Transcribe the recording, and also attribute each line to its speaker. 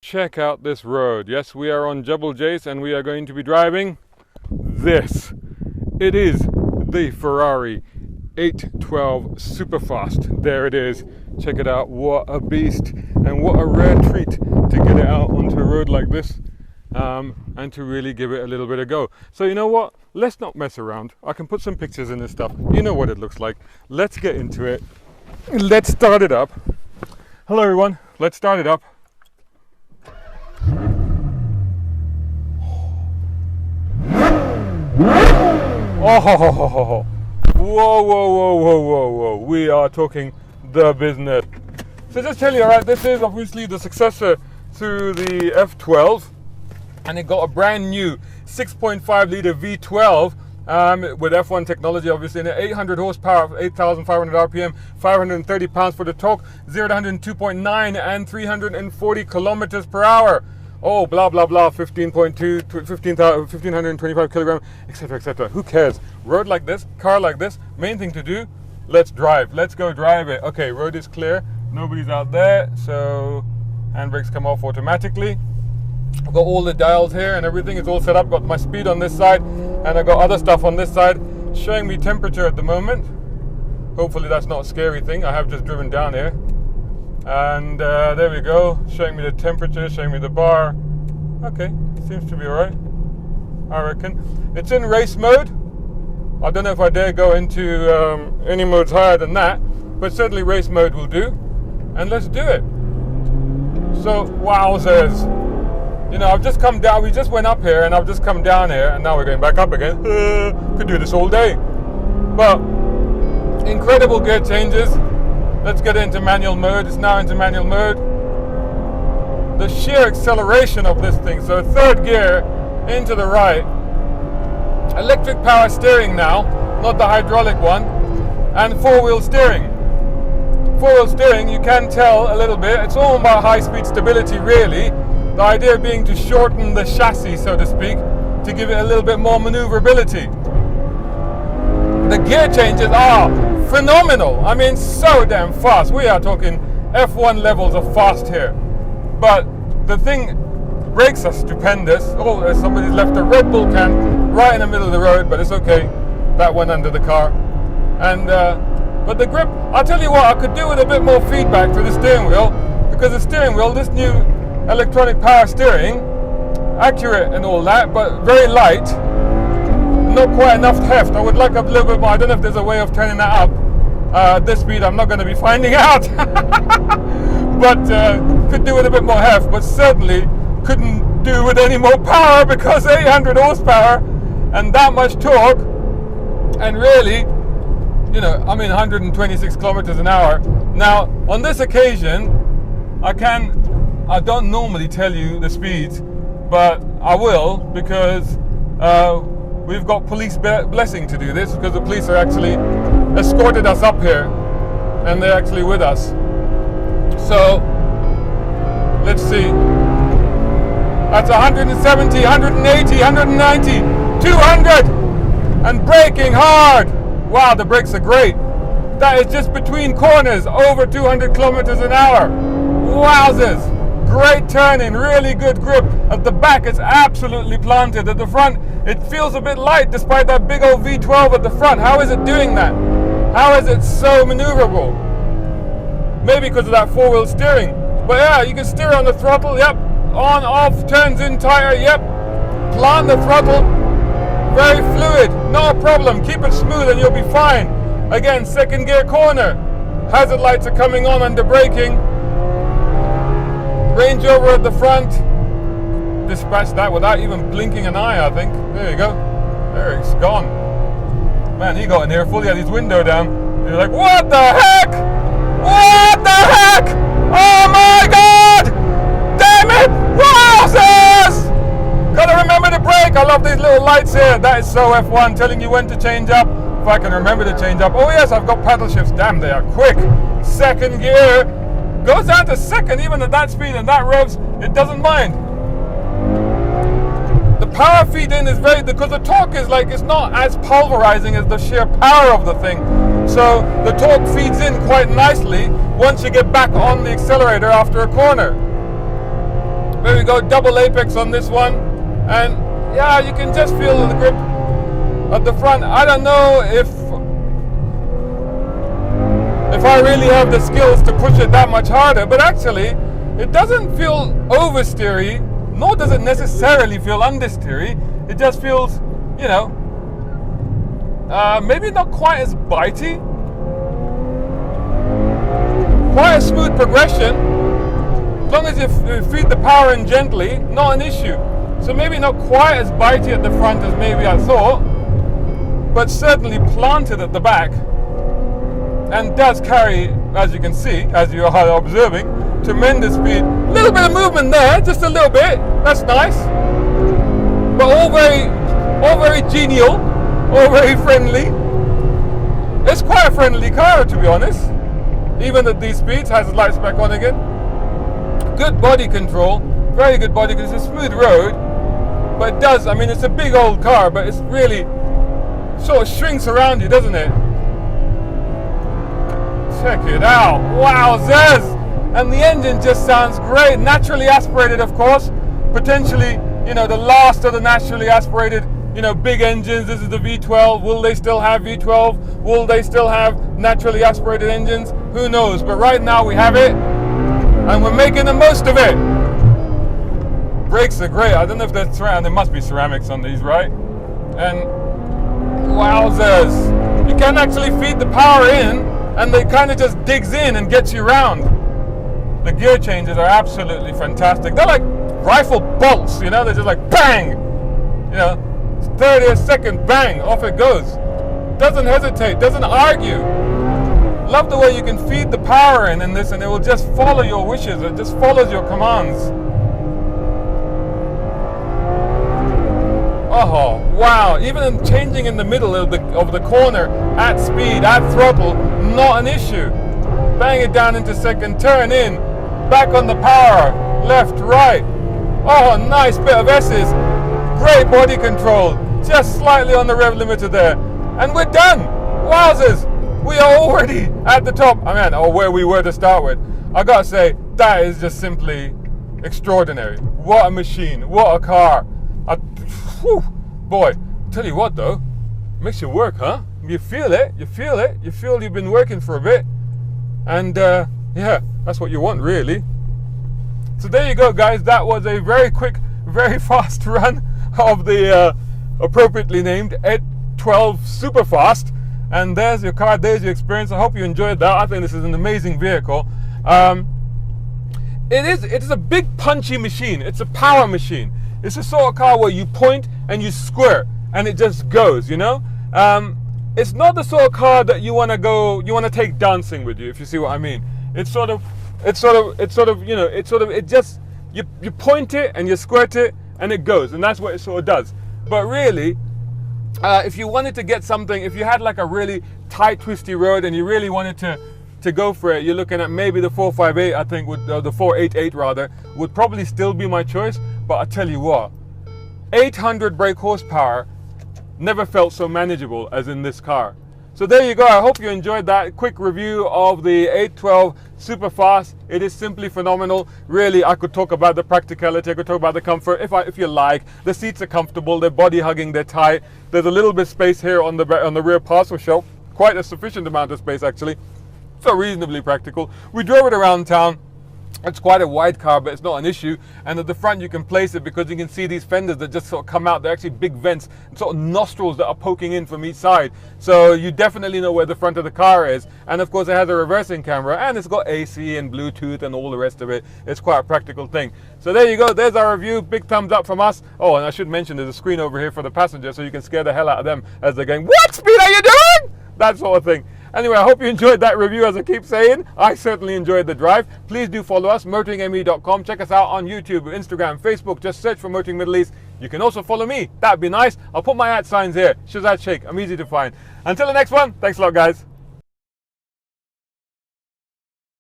Speaker 1: check out this road. Yes, we are on Jebel Jais and we are going to be driving this. It is the Ferrari 812 Superfast. There it is. Check it out. What a beast, and what a rare treat to get it out onto a road like this, and to really give it a little bit of go. So you know what? Let's not mess around. I can put some pictures in this stuff. You know what it looks like. Let's get into it. Let's start it up. Hello everyone. Let's start it up. Oh, ho, ho, ho, ho. Whoa, whoa, whoa, whoa, whoa, whoa. We are talking the business. So just tell you, alright, this is obviously the successor to the F12, and it got a brand new 6.5 litre V12 with F1 technology, obviously, and 800 horsepower, 8,500 RPM, 530 pounds for the torque, 0 to 102.9 and 340 kilometers per hour. Oh, blah, blah, blah, 1525 kilogram, etc., etc. Who cares? Road like this, car like this, main thing to do, let's drive. Let's go drive it. Okay, road is clear. Nobody's out there, so handbrakes come off automatically. I've got all the dials here and everything. It's all set up. Got my speed on this side, and I've got other stuff on this side showing me temperature at the moment. Hopefully that's not a scary thing. I have just driven down here. And there we go, showing me the temperature, showing me the bar. Okay, seems to be alright, I reckon. It's in race mode. I don't know if I dare go into any modes higher than that, but certainly race mode will do. And let's do it. So, wowzers. You know, I've just come down, we just went up here and I've just come down here and now we're going back up again. Could do this all day. But, incredible gear changes. Let's get into manual mode. It's now into manual mode. The sheer acceleration of this thing. So third gear into the right. Electric power steering now, not the hydraulic one. And four-wheel steering. Four-wheel steering, you can tell a little bit. It's all about high-speed stability, really. The idea being to shorten the chassis, so to speak, to give it a little bit more maneuverability. The gear changes are phenomenal. I mean, so damn fast. We are talking F1 levels of fast here. But the thing, brakes are stupendous. Oh, somebody's left a Red Bull can right in the middle of the road, but it's okay. That went under the car. And but the grip, I'll tell you what, I could do with a bit more feedback to the steering wheel, because the steering wheel, this new electronic power steering, accurate and all that, but very light. Not quite enough heft. I would like a little bit more. I don't know if there's a way of turning that up. At this speed, I'm not going to be finding out. But could do with a bit more heft, but certainly couldn't do with any more power, because 800 horsepower and that much torque, and really, you know, I mean 126 kilometers an hour. Now, on this occasion, I don't normally tell you the speeds, but I will, because we've got police blessing to do this, because the police are actually escorted us up here and they're actually with us. So let's see. That's 170, 180, 190, 200 and braking hard. Wow, the brakes are great. That is just between corners, over 200 kilometers an hour. Wowzers. Great turning, really good grip. At the back, it's absolutely planted. At the front, it feels a bit light despite that big old V12 at the front. How is it doing that? How is it so maneuverable? Maybe because of that four-wheel steering. But yeah, you can steer on the throttle, yep. On, off, turns in, tire, yep. Plant the throttle. Very fluid, no problem. Keep it smooth and you'll be fine. Again, second gear corner. Hazard lights are coming on under braking. Range Rover at the front. Dispatch that without even blinking an eye, I think. There you go. There, it's gone. Man, he got in here fully, had his window down. You're like, what the heck? What the heck? Oh my God! Damn it! Wowzers! Gotta remember to brake. I love these little lights here. That is so F1, telling you when to change up. If I can remember to change up. Oh yes, I've got paddle shifts. Damn, they are quick. Second gear. Goes down to second, even at that speed and that revs, it doesn't mind. The power feed in is because the torque is like, it's not as pulverizing as the sheer power of the thing. So the torque feeds in quite nicely once you get back on the accelerator after a corner. we go, double apex on this one, and yeah, you can just feel the grip at the front. I don't know if I really have the skills to push it that much harder, but actually it doesn't feel oversteery, nor does it necessarily feel understeery. It just feels, you know, maybe not quite as bitey, quite a smooth progression. As long as you feed the power in gently, not an issue. So maybe not quite as bitey at the front as maybe I thought, but certainly planted at the back, and does carry, as you can see, as you are observing, tremendous speed. A little bit of movement there, just a little bit. That's nice, but all very genial, all very friendly. It's quite a friendly car, to be honest. Even at these speeds, has the lights back on again. Good body control, very good body control. It's a smooth road, but it does. I mean, it's a big old car, but it's really sort of shrinks around you, doesn't it? Check it out. Wowzers! And the engine just sounds great. Naturally aspirated, of course. Potentially, you know, the last of the naturally aspirated, you know, big engines. This is the V12. Will they still have V12? Will they still have naturally aspirated engines? Who knows? But right now we have it, and we're making the most of it. Brakes are great. I don't know if they're ceramic. There must be ceramics on these, right? And wowzers! You can actually feed the power in, and they kind of just digs in and gets you round. The gear changes are absolutely fantastic. They're like rifle bolts, you know. They're just like bang, you know, 30th second, bang, off it goes. Doesn't hesitate, doesn't argue. Love the way you can feed the power in this, and it will just follow your wishes. It just follows your commands. Oh wow! Even in changing in the middle of the corner at speed, at throttle, not an issue. Bang it down into second, turn in, back on the power, left, right. Oh, nice bit of S's. Great body control. Just slightly on the rev limiter there, and we're done. Wowzers! We are already at the top. I mean, or where we were to start with. I gotta say, that is just simply extraordinary. What a machine! What a car! Whew, boy, tell you what though, makes you work, huh? You feel it, you feel it, you feel you've been working for a bit, and yeah, that's what you want really. So there you go, guys. That was a very quick, very fast run of the appropriately named 812 Superfast, and there's your car, there's your experience. I hope you enjoyed that. I think this is an amazing vehicle. It is a big punchy machine. It's a power machine. It's a sort of car where you point and you squirt and it just goes, you know? It's not the sort of car that you want to take dancing with you, if you see what I mean. It just, you point it and you squirt it and it goes, and that's what it sort of does. But really, if you wanted to get something, if you had like a really tight, twisty road and you really wanted to go for it, you're looking at maybe the 458, I think, the 488 rather, would probably still be my choice. But I tell you what, 800 brake horsepower never felt so manageable as in this car. So there you go. I hope you enjoyed that quick review of the 812 Superfast. It is simply phenomenal. Really, I could talk about the practicality, I could talk about the comfort if you like. The seats are comfortable, they're body hugging, they're tight. There's a little bit of space here on the rear parcel shelf, quite a sufficient amount of space actually. So reasonably practical. We drove it around town. It's quite a wide car, but it's not an issue. And at the front you can place it because you can see these fenders that just sort of come out. They're actually big vents, sort of nostrils that are poking in from each side. So you definitely know where the front of the car is. And of course it has a reversing camera, and it's got AC and Bluetooth and all the rest of it. It's quite a practical thing. So there you go, there's our review. Big thumbs up from us. Oh, and I should mention there's a screen over here for the passenger, so you can scare the hell out of them as they're going, "What speed are you doing?" That sort of thing. Anyway, I hope you enjoyed that review, as I keep saying. I certainly enjoyed the drive. Please do follow us, motoringme.com. Check us out on YouTube, Instagram, Facebook. Just search for Motoring Middle East. You can also follow me. That'd be nice. I'll put my @ signs here. Shazad Sheikh. I'm easy to find. Until the next one, thanks a lot, guys.